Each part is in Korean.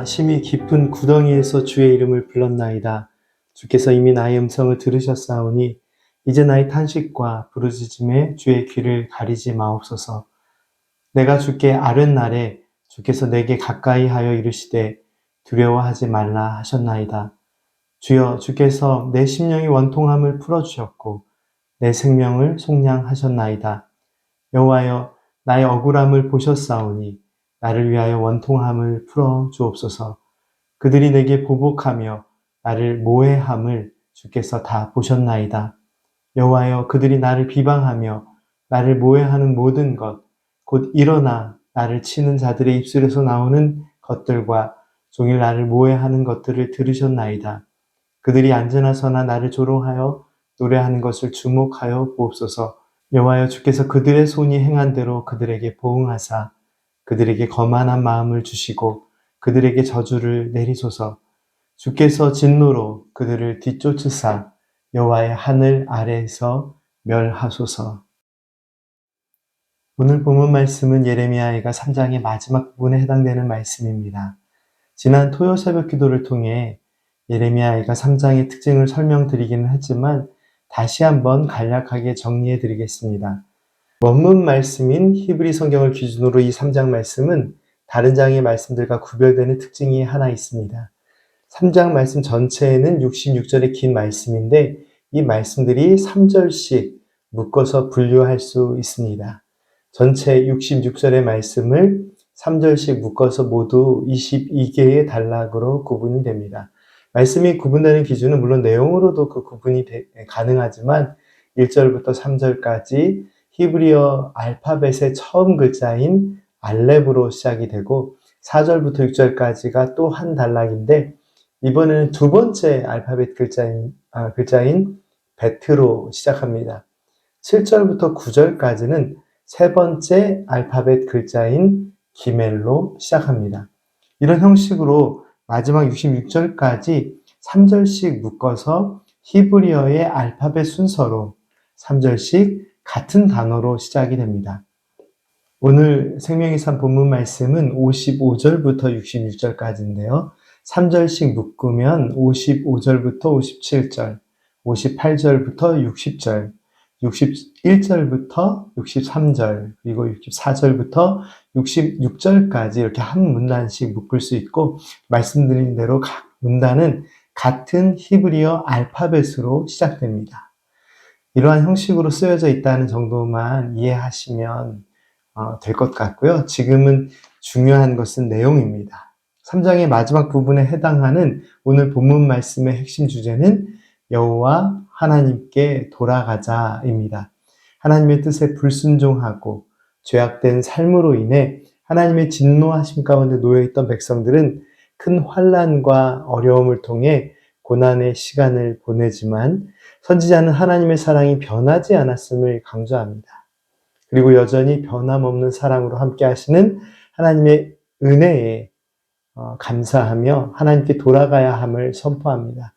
심히 깊은 구덩이에서 주의 이름을 불렀나이다. 주께서 이미 나의 음성을 들으셨사오니 이제 나의 탄식과 부르짖음에 주의 귀를 가리지 마옵소서. 내가 주께 아뢰날에 주께서 내게 가까이 하여 이르시되 두려워하지 말라 하셨나이다. 주여, 주께서 내 심령의 원통함을 풀어주셨고 내 생명을 속량하셨나이다. 여호와여, 나의 억울함을 보셨사오니 나를 위하여 원통함을 풀어 주옵소서. 그들이 내게 보복하며 나를 모해함을 주께서 다 보셨나이다. 여호와여, 그들이 나를 비방하며 나를 모해하는 모든 것, 곧 일어나 나를 치는 자들의 입술에서 나오는 것들과 종일 나를 모해하는 것들을 들으셨나이다. 그들이 앉으나 서나 나를 조롱하여 노래하는 것을 주목하여 보옵소서. 여호와여, 주께서 그들의 손이 행한 대로 그들에게 보응하사 그들에게 거만한 마음을 주시고 그들에게 저주를 내리소서. 주께서 진노로 그들을 뒤쫓으사 여호와의 하늘 아래에서 멸하소서. 오늘 본문 말씀은 예레미야가 3장의 마지막 부분에 해당되는 말씀입니다. 지난 토요 새벽 기도를 통해 예레미야가 3장의 특징을 설명드리기는 했지만 다시 한번 간략하게 정리해 드리겠습니다. 원문 말씀인 히브리 성경을 기준으로 이 3장 말씀은 다른 장의 말씀들과 구별되는 특징이 하나 있습니다. 3장 말씀 전체에는 66절의 긴 말씀인데 이 말씀들이 3절씩 묶어서 분류할 수 있습니다. 전체 66절의 말씀을 3절씩 묶어서 모두 22개의 단락으로 구분이 됩니다. 말씀이 구분되는 기준은 물론 내용으로도 그 구분이 가능하지만 1절부터 3절까지 히브리어 알파벳의 처음 글자인 알렙으로 시작이 되고 4절부터 6절까지가 또 한 단락인데 이번에는 두 번째 알파벳 글자인 베트로 시작합니다. 7절부터 9절까지는 세 번째 알파벳 글자인 기멜로 시작합니다. 이런 형식으로 마지막 66절까지 3절씩 묶어서 히브리어의 알파벳 순서로 3절씩 같은 단어로 시작이 됩니다. 오늘 생명의 산 본문 말씀은 55절부터 66절까지인데요. 3절씩 묶으면 55절부터 57절, 58절부터 60절, 61절부터 63절, 그리고 64절부터 66절까지 이렇게 한 문단씩 묶을 수 있고 말씀드린 대로 각 문단은 같은 히브리어 알파벳으로 시작됩니다. 이러한 형식으로 쓰여져 있다는 정도만 이해하시면 될 것 같고요. 지금은 중요한 것은 내용입니다. 3장의 마지막 부분에 해당하는 오늘 본문 말씀의 핵심 주제는 여호와 하나님께 돌아가자입니다. 하나님의 뜻에 불순종하고 죄악된 삶으로 인해 하나님의 진노하심 가운데 놓여있던 백성들은 큰 환난과 어려움을 통해 고난의 시간을 보내지만 선지자는 하나님의 사랑이 변하지 않았음을 강조합니다. 그리고 여전히 변함없는 사랑으로 함께 하시는 하나님의 은혜에 감사하며 하나님께 돌아가야 함을 선포합니다.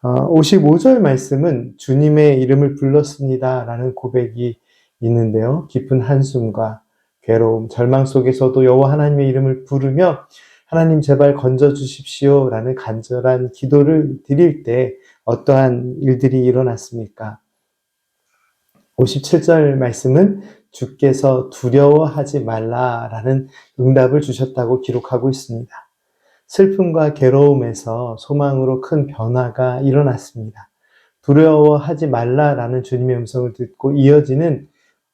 55절 말씀은 주님의 이름을 불렀습니다 라는 고백이 있는데요. 깊은 한숨과 괴로움, 절망 속에서도 여호와 하나님의 이름을 부르며 하나님 제발 건져주십시오 라는 간절한 기도를 드릴 때 어떠한 일들이 일어났습니까? 57절 말씀은 주께서 두려워하지 말라라는 응답을 주셨다고 기록하고 있습니다. 슬픔과 괴로움에서 소망으로 큰 변화가 일어났습니다. 두려워하지 말라라는 주님의 음성을 듣고 이어지는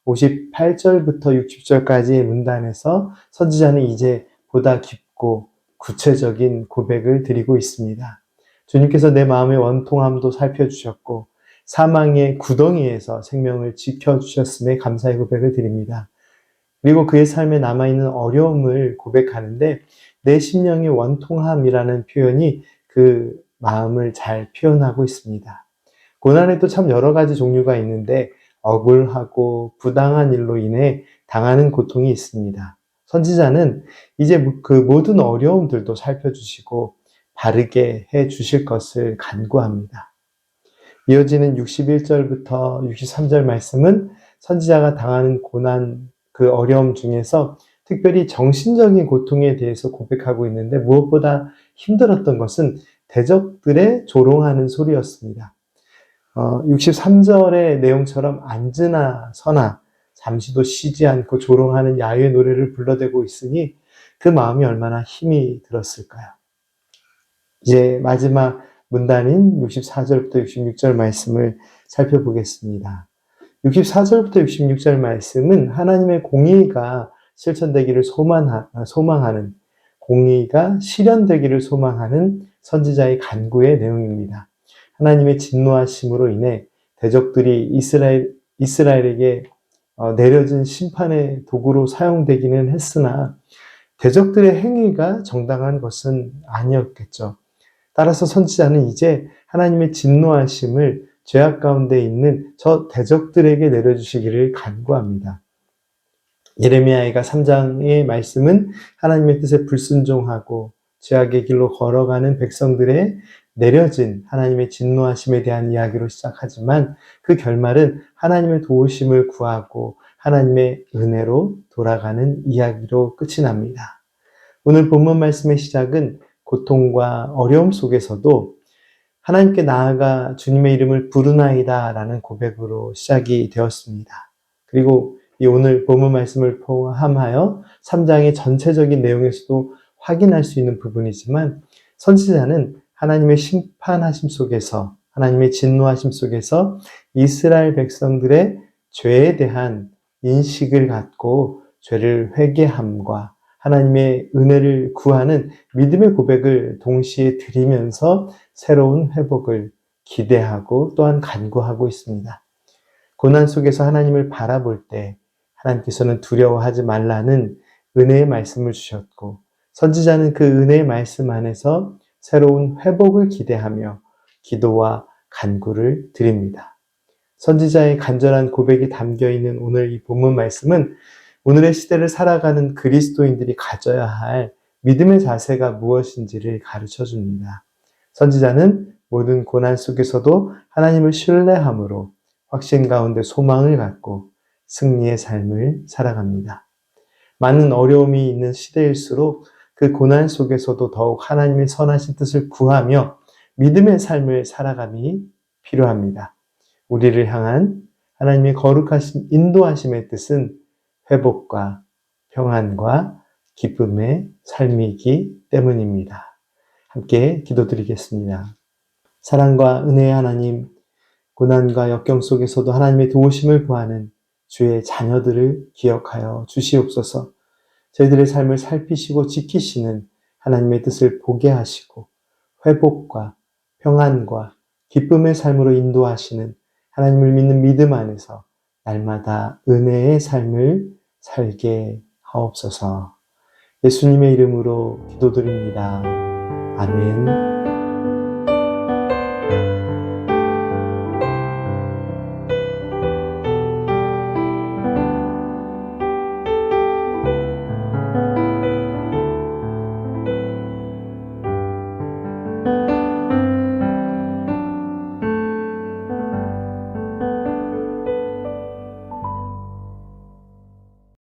58절부터 60절까지의 문단에서 선지자는 이제 보다 깊고 구체적인 고백을 드리고 있습니다. 주님께서 내 마음의 원통함도 살펴주셨고 사망의 구덩이에서 생명을 지켜주셨음에 감사의 고백을 드립니다. 그리고 그의 삶에 남아있는 어려움을 고백하는데 내 심령의 원통함이라는 표현이 그 마음을 잘 표현하고 있습니다. 고난에도 참 여러 가지 종류가 있는데 억울하고 부당한 일로 인해 당하는 고통이 있습니다. 선지자는 이제 그 모든 어려움들도 살펴주시고 바르게 해주실 것을 간구합니다. 이어지는 61절부터 63절 말씀은 선지자가 당하는 고난, 그 어려움 중에서 특별히 정신적인 고통에 대해서 고백하고 있는데 무엇보다 힘들었던 것은 대적들의 조롱하는 소리였습니다. 63절의 내용처럼 앉으나 서나 잠시도 쉬지 않고 조롱하는 야유의 노래를 불러대고 있으니 그 마음이 얼마나 힘이 들었을까요? 이제 마지막 문단인 64절부터 66절 말씀을 살펴보겠습니다. 64절부터 66절 말씀은 하나님의 공의가 실천되기를 소망하는, 공의가 실현되기를 소망하는 선지자의 간구의 내용입니다. 하나님의 진노하심으로 인해 대적들이 이스라엘에게 내려진 심판의 도구로 사용되기는 했으나 대적들의 행위가 정당한 것은 아니었겠죠. 따라서 선지자는 이제 하나님의 진노하심을 죄악 가운데 있는 저 대적들에게 내려주시기를 간구합니다. 예레미야가 3장의 말씀은 하나님의 뜻에 불순종하고 죄악의 길로 걸어가는 백성들의 내려진 하나님의 진노하심에 대한 이야기로 시작하지만 그 결말은 하나님의 도우심을 구하고 하나님의 은혜로 돌아가는 이야기로 끝이 납니다. 오늘 본문 말씀의 시작은 고통과 어려움 속에서도 하나님께 나아가 주님의 이름을 부르나이다 라는 고백으로 시작이 되었습니다. 그리고 이 오늘 본문 말씀을 포함하여 3장의 전체적인 내용에서도 확인할 수 있는 부분이지만 선지자는 하나님의 심판하심 속에서, 하나님의 진노하심 속에서 이스라엘 백성들의 죄에 대한 인식을 갖고 죄를 회개함과 하나님의 은혜를 구하는 믿음의 고백을 동시에 드리면서 새로운 회복을 기대하고 또한 간구하고 있습니다. 고난 속에서 하나님을 바라볼 때 하나님께서는 두려워하지 말라는 은혜의 말씀을 주셨고 선지자는 그 은혜의 말씀 안에서 새로운 회복을 기대하며 기도와 간구를 드립니다. 선지자의 간절한 고백이 담겨있는 오늘 이 본문 말씀은 오늘의 시대를 살아가는 그리스도인들이 가져야 할 믿음의 자세가 무엇인지를 가르쳐 줍니다. 선지자는 모든 고난 속에서도 하나님을 신뢰함으로 확신 가운데 소망을 갖고 승리의 삶을 살아갑니다. 많은 어려움이 있는 시대일수록 그 고난 속에서도 더욱 하나님의 선하신 뜻을 구하며 믿음의 삶을 살아감이 필요합니다. 우리를 향한 하나님의 거룩하신 인도하심의 뜻은 회복과 평안과 기쁨의 삶이기 때문입니다. 함께 기도드리겠습니다. 사랑과 은혜의 하나님, 고난과 역경 속에서도 하나님의 도우심을 구하는 주의 자녀들을 기억하여 주시옵소서. 저희들의 삶을 살피시고 지키시는 하나님의 뜻을 보게 하시고 회복과 평안과 기쁨의 삶으로 인도하시는 하나님을 믿는 믿음 안에서 날마다 은혜의 삶을 살게 하옵소서. 예수님의 이름으로 기도드립니다. 아멘.